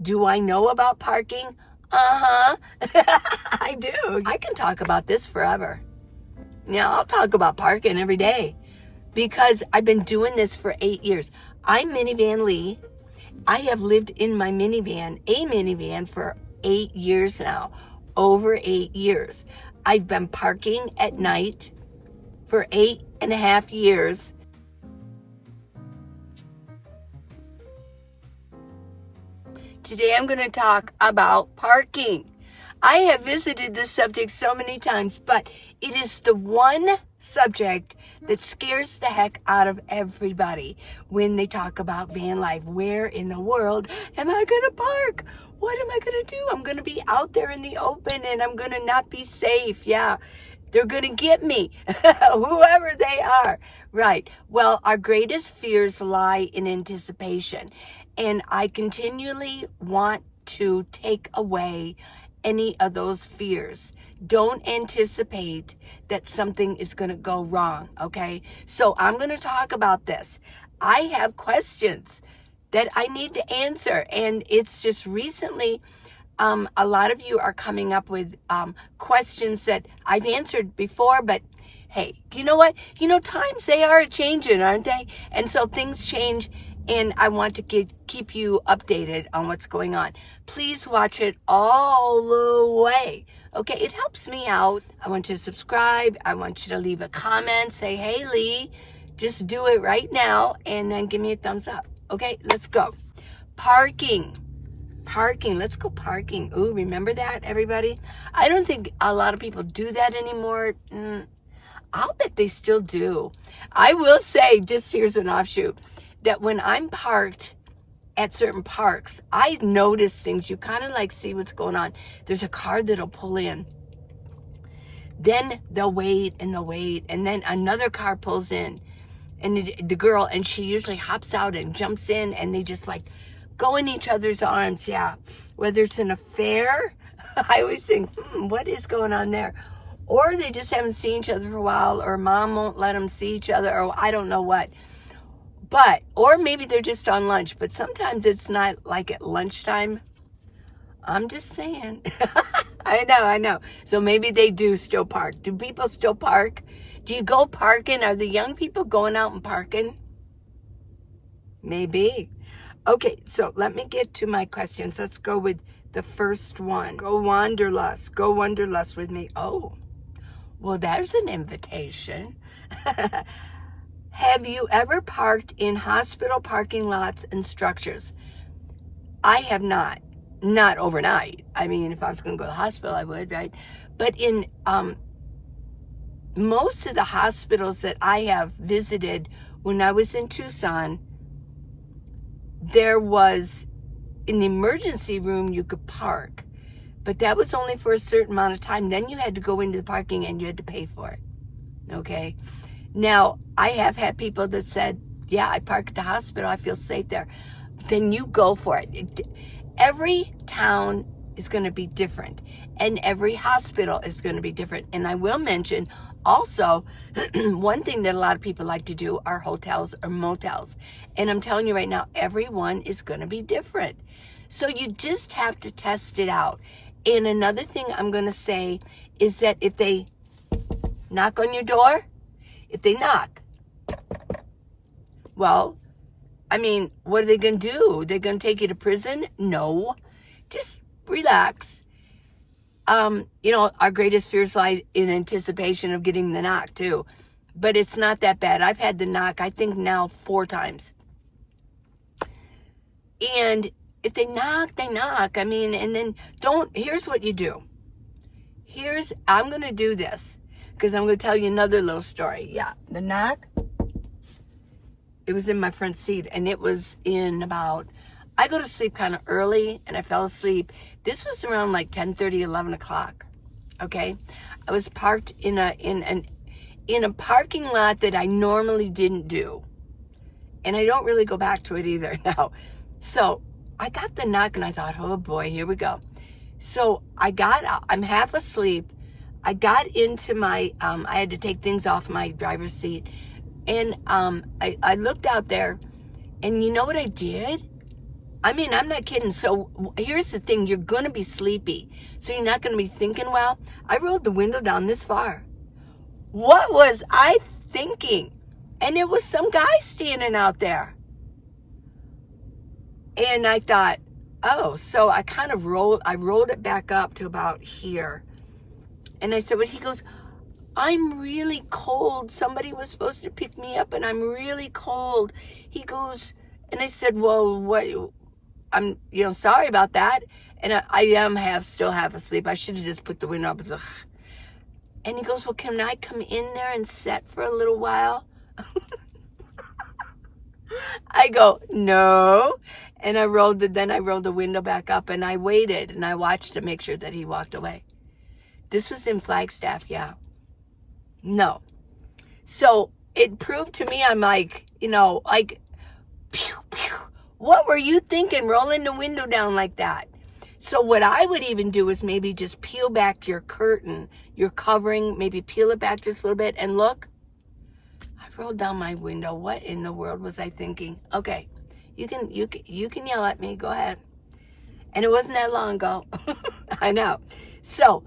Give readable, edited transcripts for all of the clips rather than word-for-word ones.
Do I know about parking? Uh-huh. I do. I can talk about this forever. Yeah, I'll talk about parking every day because I've been doing this for 8 years. I'm Minivan Lee. I have lived in my minivan for 8 years now, over 8 years. I've been parking at night for 8.5 years. Today I'm going to talk about parking. I have visited this subject so many times, but it is the one subject that scares the heck out of everybody when they talk about van life. Where in the world am I going to park? What am I going to do? I'm going to be out there in the open and I'm going to not be safe. Yeah, they're going to get me, whoever they are. Right. Well, our greatest fears lie in anticipation. And I continually want to take away any of those fears. Don't anticipate that something is going to go wrong, okay? So I'm going to talk about this. I have questions that I need to answer, and it's just recently a lot of you are coming up with questions that I've answered before, but hey, you know what? Times, they are changing, aren't they? And so things change, and I want to keep you updated on what's going on. Please watch it all the way. Okay, it helps me out. I want you to subscribe. I want you to leave a comment. Say, hey, Lee, just do it right now, and then give me a thumbs up. Okay, let's go. Parking. Let's go parking. Ooh, remember that, everybody? I don't think a lot of people do that anymore. I'll bet they still do. I will say, just here's an offshoot, that when I'm parked at certain parks, I notice things. You kind of like see what's going on. There's a car that'll pull in. Then they'll wait, and then another car pulls in. And the girl, and she usually hops out and jumps in, and they just like go in each other's arms. Yeah. Whether it's an affair, I always think, what is going on there? Or they just haven't seen each other for a while, or mom won't let them see each other, or I don't know what. But, or maybe they're just on lunch, but sometimes it's not like at lunchtime. I'm just saying. I know. So maybe they do still park. Do people still park? Do you go parking? Are the young people going out and parking? Maybe. Okay, so let me get to my questions. Let's go with the first one. Go wanderlust. Go wanderlust with me. Oh, well, there's an invitation. Have you ever parked in hospital parking lots and structures? I have not. Not overnight. I mean, if I was going to go to the hospital, I would, right? But in most of the hospitals that I have visited when I was in Tucson, there was, in the emergency room, you could park. But that was only for a certain amount of time. Then you had to go into the parking and you had to pay for it. Okay? Now, I have had people that said, yeah, I park at the hospital. I feel safe there. Then you go for it. Every town is going to be different. And every hospital is going to be different. And I will mention also, one thing that a lot of people like to do are hotels or motels. And I'm telling you right now, everyone is going to be different. So you just have to test it out. And another thing I'm going to say is that if they knock on your door, if they knock, well, I mean, what are they going to do? They're going to take you to prison? No. Just relax. Our greatest fears lie in anticipation of getting the knock too. But it's not that bad. I've had the knock, I think now 4 times. And if they knock, they knock. I mean, and then here's what you do. I'm going to do this because I'm going to tell you another little story. Yeah, the knock, it was in my front seat, and it was I go to sleep kind of early, and I fell asleep. This was around like 10:30, 11 o'clock, okay? I was parked in a parking lot that I normally didn't do, and I don't really go back to it either now. So I got the knock, and I thought, oh boy, here we go. So I got out. I'm half asleep. I got into my, I had to take things off my driver's seat, and I looked out there, and you know what I did? I mean, I'm not kidding. So here's the thing. You're going to be sleepy. So you're not going to be thinking well. I rolled the window down this far. What was I thinking? And it was some guy standing out there. And I thought, oh, so I kind of rolled it back up to about here. And I said, well, he goes, I'm really cold. Somebody was supposed to pick me up and I'm really cold. He goes, and I said, well, what, I'm, sorry about that. And I am still half asleep. I should have just put the window up. Ugh. And he goes, well, can I come in there and sit for a little while? I go, no. And I rolled the window back up and I waited and I watched to make sure that he walked away. This was in Flagstaff, yeah. No. So it proved to me, I'm like, pew, pew. What were you thinking rolling the window down like that? So what I would even do is maybe just peel back your curtain, your covering, maybe peel it back just a little bit and look. I rolled down my window. What in the world was I thinking? Okay, you can yell at me. Go ahead. And it wasn't that long ago. I know. So,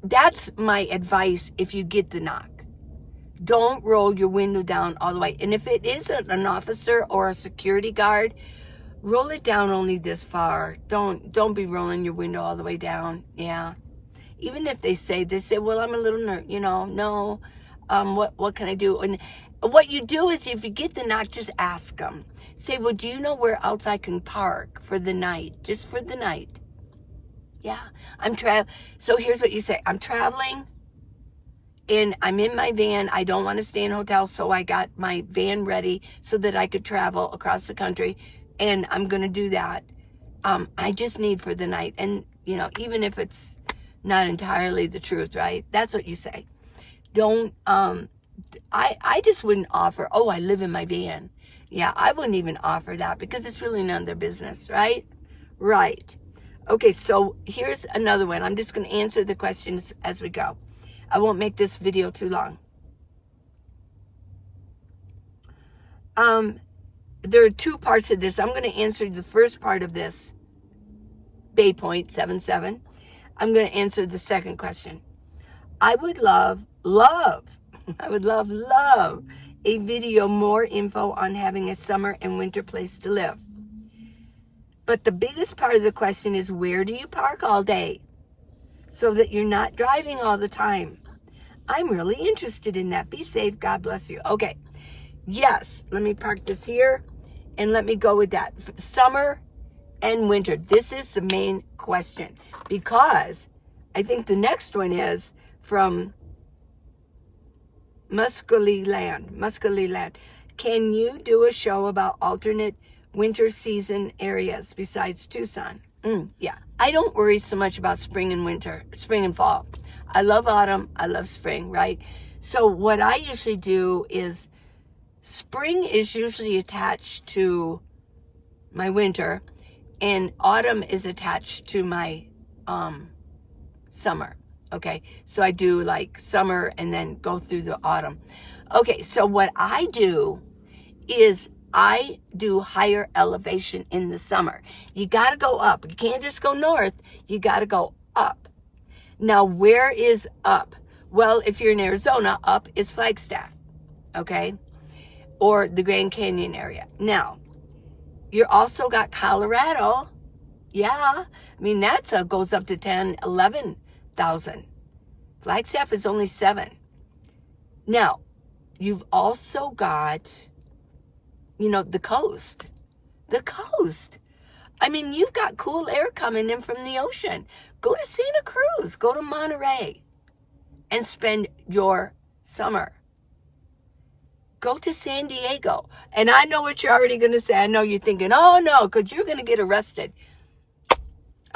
that's my advice if you get the knock. Don't roll your window down all the way. And if it is an officer or a security guard, roll it down only this far. Don't be rolling your window all the way down. Yeah. Even if they say, well, I'm a little no. What can I do? And what you do is if you get the knock, just ask them. Say, well, do you know where else I can park for the night? Just for the night. Yeah. So here's what you say. I'm traveling and I'm in my van. I don't want to stay in hotels. So I got my van ready so that I could travel across the country. And I'm going to do that. I just need for the night. And, even if it's not entirely the truth, right? That's what you say. Don't, I just wouldn't offer, oh, I live in my van. Yeah, I wouldn't even offer that because it's really none of their business, right? Right. Okay, so here's another one. I'm just going to answer the questions as we go. I won't make this video too long. There are two parts of this. I'm going to answer the first part of this, Bay Point 77. I'm going to answer the second question. I would love a video, more info on having a summer and winter place to live. But the biggest part of the question is, where do you park all day so that you're not driving all the time? I'm really interested in that. Be safe. God bless you. Okay. Yes. Let me park this here and let me go with that. Summer and winter. This is the main question because I think the next one is from Muscatine Land. Can you do a show about alternate winter season areas besides Tucson? Yeah. I don't worry so much about spring and fall. I love autumn. I love spring, right? So what I usually do is spring is usually attached to my winter and autumn is attached to my summer. Okay. So I do like summer and then go through the autumn. Okay. So what I do is I do higher elevation in the summer. You got to go up. You can't just go north. You got to go up. Now, where is up? Well, if you're in Arizona, up is Flagstaff, okay? Or the Grand Canyon area. Now, you also got Colorado. Yeah, I mean, goes up to 10, 11,000. Flagstaff is only 7. Now, you've also got, the coast. The coast. I mean, you've got cool air coming in from the ocean. Go to Santa Cruz. Go to Monterey and spend your summer. Go to San Diego. And I know what you're already going to say. I know you're thinking, oh, no, because you're going to get arrested.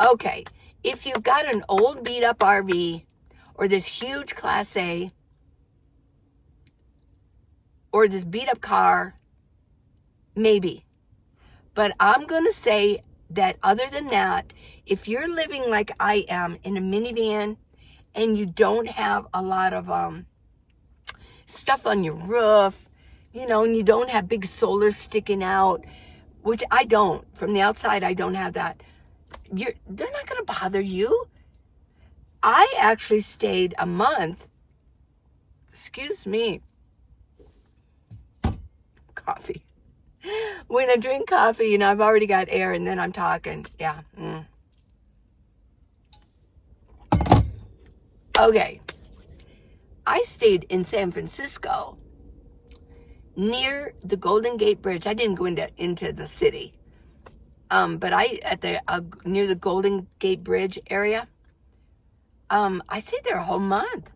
Okay. If you've got an old beat-up RV or this huge Class A or this beat-up car, maybe. But I'm going to say that other than that, if you're living like I am in a minivan and you don't have a lot of stuff on your roof, and you don't have big solar sticking out, which I don't. From the outside, I don't have that. They're not going to bother you. I actually stayed a month. Excuse me. Coffee. When I drink coffee, I've already got air and then I'm talking. Yeah. Okay. I stayed in San Francisco near the Golden Gate Bridge. I didn't go into the city. But near the Golden Gate Bridge area, I stayed there a whole month.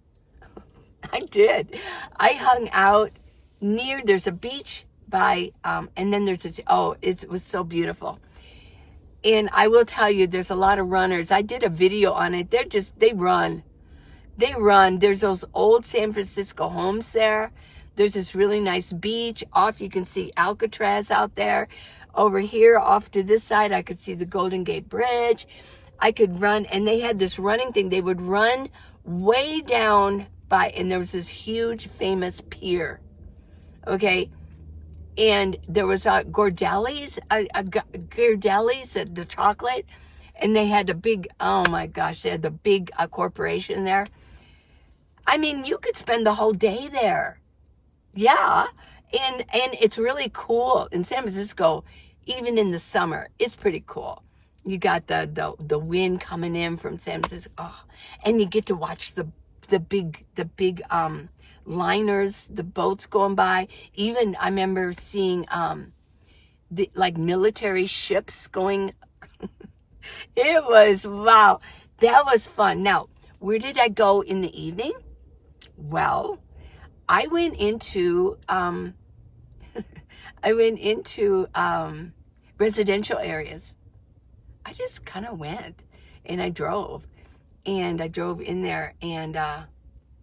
I did. I hung out there's a beach and then there's it was so beautiful. And I will tell you, there's a lot of runners. I did a video on it. They run. There's those old San Francisco homes there. There's this really nice beach. You can see Alcatraz out there. Over here, off to this side, I could see the Golden Gate Bridge. I could run, and they had this running thing. They would run way down and there was this huge famous pier. Okay. And there was Ghirardelli's, the chocolate. And they had oh my gosh, they had the big corporation there. I mean, you could spend the whole day there. Yeah. And it's really cool in San Francisco, even in the summer. It's pretty cool. You got the wind coming in from San Francisco, and you get to watch the big liners, the boats going by. Even I remember seeing the military ships going. It was wow, that was fun. Now, where did I go in the evening? Well, I went into residential areas. I just kind of went and I drove in there and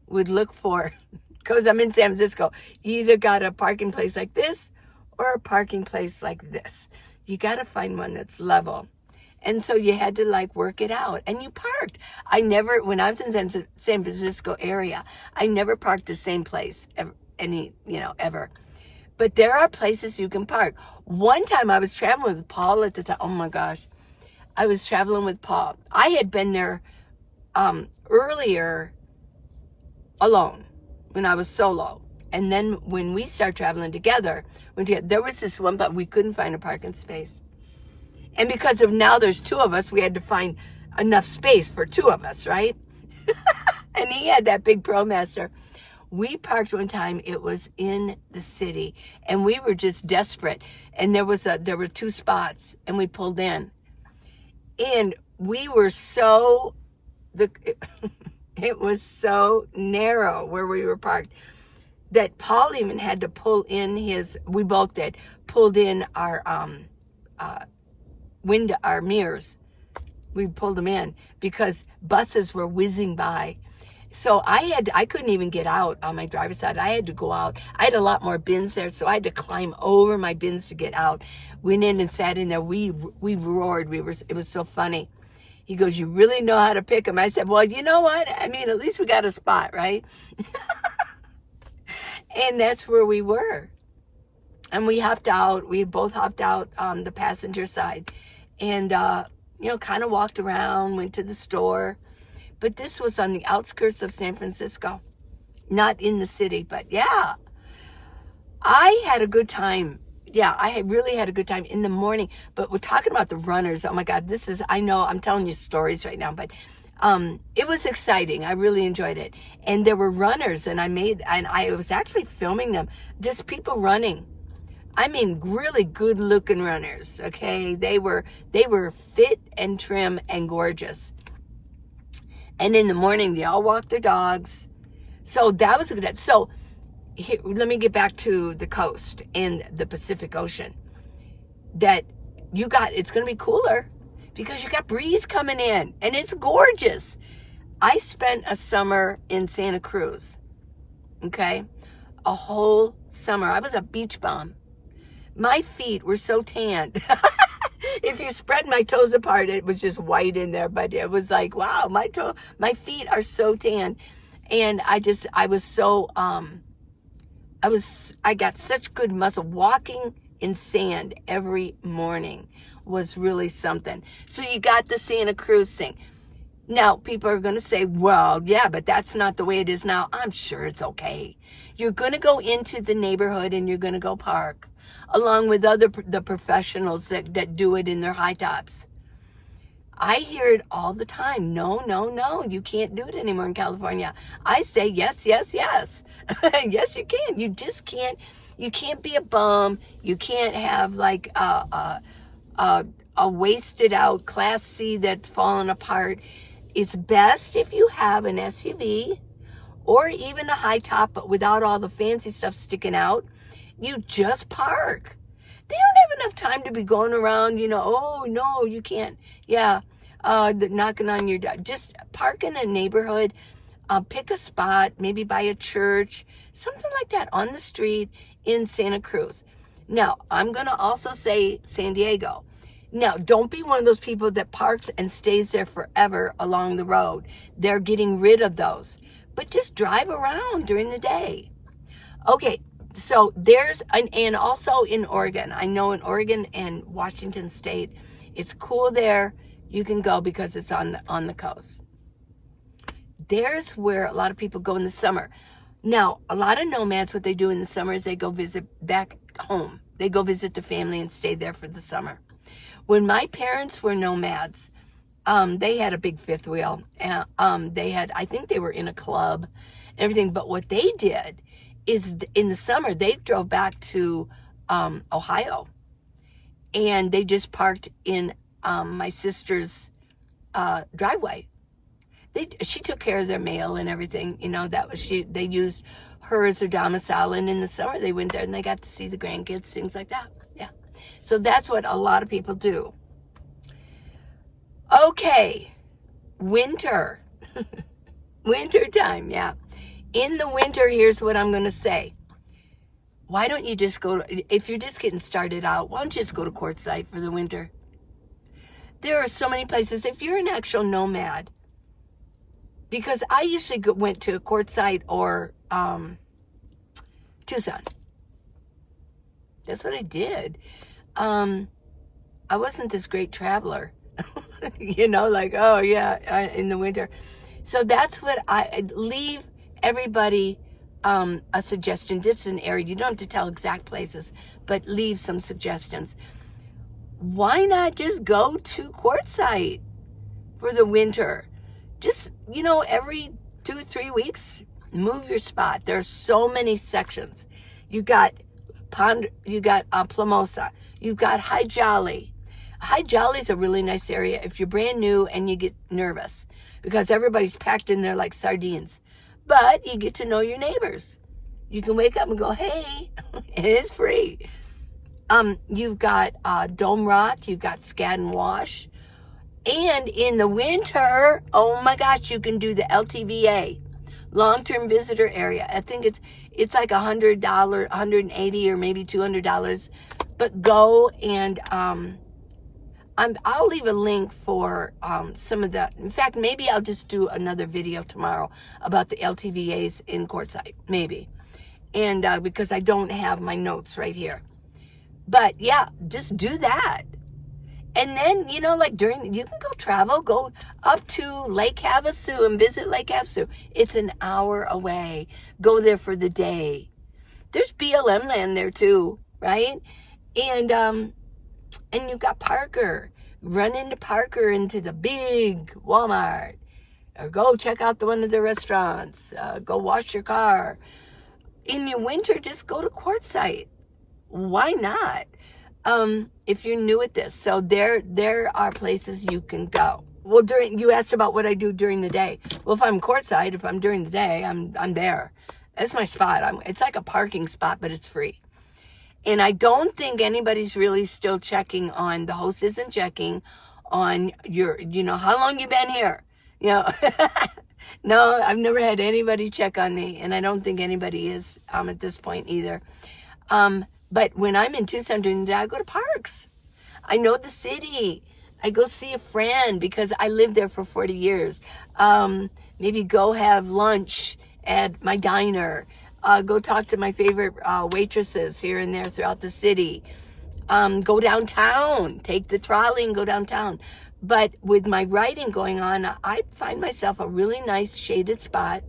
would look for, because I'm in San Francisco, you either got a parking place like this or a parking place like this. You got to find one that's level. And so you had to work it out, and you parked. When I was in San Francisco area, I never parked the same place ever. But there are places you can park. One time I was traveling with Paul at the time. Oh my gosh. I was traveling with Paul. I had been there earlier alone when I was solo. And then when we started traveling together, there was this one, but we couldn't find a parking space. And because of now there's two of us, we had to find enough space for two of us, right? And he had that big ProMaster. We parked one time, it was in the city, and we were just desperate. And there were two spots, and we pulled in. And we were it was so narrow where we were parked that Paul even had to pull in we both did, pulled in our window, our mirrors. We pulled them in because buses were whizzing by. So I couldn't even get out on my driver's side. I had to go out. I had a lot more bins there, so I had to climb over my bins to get out. Went in and sat in there. We roared. It was so funny. He goes, "You really know how to pick them." I said, "Well, you know what? I mean, at least we got a spot, right?" And that's where we were. And we hopped out. We both hopped out on the passenger side, and kind of walked around, went to the store. But this was on the outskirts of San Francisco, not in the city. But yeah, I had a good time. Yeah, really had a good time in the morning. But we're talking about the runners. Oh my God, I know I'm telling you stories right now, but it was exciting. I really enjoyed it. And there were runners, and I was actually filming them, just people running. I mean, really good looking runners. Okay. They were fit and trim and gorgeous. And in the morning, they all walked their dogs. So that was a good time. So here, let me get back to the coast and the Pacific Ocean. It's going to be cooler because you got breeze coming in and it's gorgeous. I spent a summer in Santa Cruz. Okay. A whole summer. I was a beach bum. My feet were so tanned. If you spread my toes apart, it was just white in there, but it was like, wow, my feet are so tan. And I got such good muscle walking in sand every morning was really something. So you got the Santa Cruz thing. Now, people are going to say, well, yeah, but that's not the way it is now. I'm sure it's okay. You're going to go into the neighborhood and you're going to go park along with the professionals that do it in their high tops. I hear it all the time. No, you can't do it anymore in California. I say yes, yes, yes. Yes, you can. You just can't. You can't be a bum. You can't have like a wasted out Class C that's fallen apart. It's best if you have an SUV or even a high top, but without all the fancy stuff sticking out. You just park. They don't have enough time to be going around, oh, no, you can't. Yeah, knocking on your door. Just park in a neighborhood, pick a spot, maybe by a church, something like that on the street in Santa Cruz. Now, I'm going to also say San Diego. Now, don't be one of those people that parks and stays there forever along the road. They're getting rid of those. But just drive around during the day. Okay, so and also in Oregon. I know in Oregon and Washington State, it's cool there. You can go because it's on the coast. There's where a lot of people go in the summer. Now, a lot of nomads, what they do in the summer is they go visit back home. They go visit the family and stay there for the summer. When my parents were nomads, they had a big fifth wheel. I think they were in a club and everything. But what they did is in the summer, they drove back to Ohio. And they just parked in my sister's driveway. She took care of their mail and everything. They used her as their domicile. And in the summer, they went there and they got to see the grandkids, things like that. Yeah. So that's what a lot of people do. Okay. Winter. Winter time, yeah. In the winter, here's what I'm going to say. Why don't you just if you're just getting started out, why don't you just go to Quartzsite for the winter? There are so many places. If you're an actual nomad, because I usually went to Quartzsite or Tucson. That's what I did. I wasn't this great traveler, oh yeah, in the winter. So that's what I leave everybody a suggestion. Just an area. You don't have to tell exact places, but leave some suggestions. Why not just go to Quartzsite for the winter? Just, every 2-3 weeks, move your spot. There's so many sections. You got Plamosa. You got High Jolly. High Jolly is a really nice area if you're brand new and you get nervous because everybody's packed in there like sardines. But you get to know your neighbors. You can wake up and go, hey, it is free. You've got Dome Rock. You've got Skadden Wash. And in the winter, oh my gosh, you can do the LTVA, long-term visitor area. I think it's like $100, $180 or maybe $200. But go and I'll leave a link for some of that. In fact, maybe I'll just do another video tomorrow about the LTVAs in Quartzsite, maybe. And because I don't have my notes right here. But yeah, just do that. And then, you can go up to Lake Havasu and visit Lake Havasu. It's an hour away. Go there for the day. There's BLM land there too, right? And you've got Parker. Run into Parker into the big Walmart. Or go check out one of the restaurants. Go wash your car. In your winter, just go to Quartzsite. Why not? If you're new at this. So there are places you can go. Well, you asked about what I do during the day. Well, if I'm Quartzsite, if I'm during the day, I'm there. That's my spot. It's like a parking spot, but it's free. And I don't think anybody's really still checking on, the host isn't checking on your, how long you been here? No, I've never had anybody check on me, and I don't think anybody is at this point either. But when I'm in Tucson during the day, I go to parks. I know the city. I go see a friend because I lived there for 40 years. Maybe go have lunch at my diner. Go talk to my favorite waitresses here and there throughout the city. Go downtown, take the trolley and go downtown. But with my writing going on, I find myself a really nice shaded spot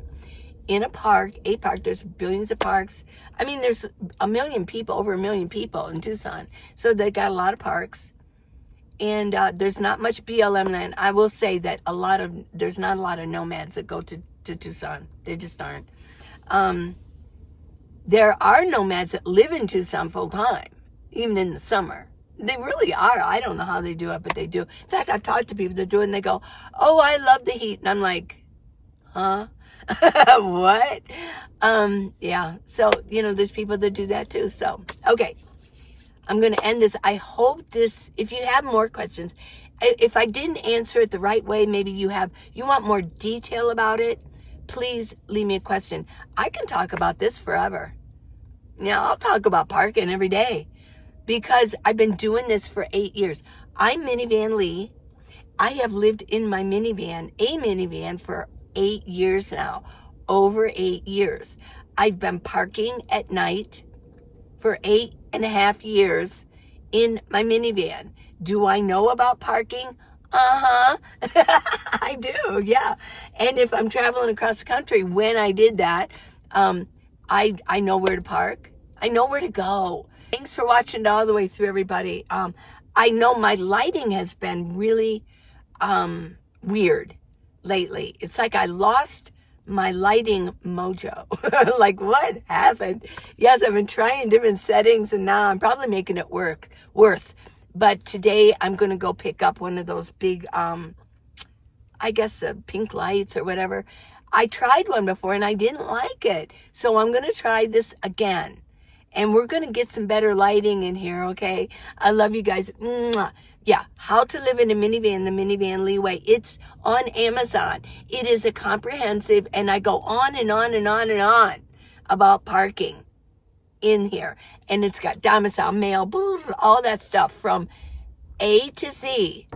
in a park. There's billions of parks. I mean, there's over a million people in Tucson. So they got a lot of parks. And there's not much BLM land. I will say that there's not a lot of nomads that go to Tucson. They just aren't. There are nomads that live in Tucson full time, even in the summer. They really are. I don't know how they do it, but they do. In fact, I've talked to people that do it, and they go, "Oh, I love the heat." And I'm like, huh? What? Yeah. So, there's people that do that too. So, okay. I'm going to end this. I hope if you have more questions, if I didn't answer it the right way, maybe you want more detail about it, please leave me a question. I can talk about this forever. I'll talk about parking every day because I've been doing this for 8 years. I'm Minivan Lee. I have lived in my minivan for 8 years now, over 8 years. I've been parking at night for 8.5 years in my minivan. Do I know about parking? I do, yeah. And if I'm traveling across the country, when I did that, I know where to park. I know where to go. Thanks for watching all the way through, everybody. I know my lighting has been really weird lately. It's like I lost my lighting mojo. Like, what happened? Yes, I've been trying different settings, and now I'm probably making it worse. But today I'm going to go pick up one of those big, I guess, pink lights or whatever. I tried one before and I didn't like it. So I'm going to try this again. And we're going to get some better lighting in here, okay? I love you guys. Mwah. Yeah, How to Live in a Minivan, the Minivan Lee Way. It's on Amazon. It is a comprehensive, and I go on and on and on and on about parking in here. And it's got domicile, mail, all that stuff from A to Z.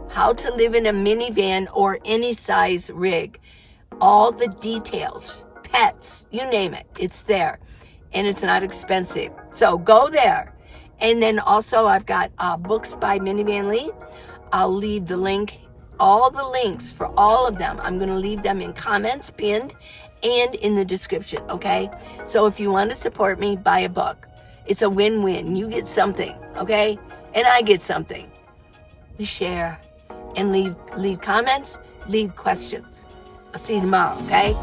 How to live in a minivan or any size rig. All the details, pets, you name it, it's there. And it's not expensive. So go there. And then also I've got books by Minivan Lee. I'll leave the link, all the links for all of them. I'm going to leave them in comments pinned and in the description, okay? So if you want to support me, buy a book. It's a win-win. You get something, okay? And I get something. We share and leave comments, leave questions. I'll see you tomorrow, okay?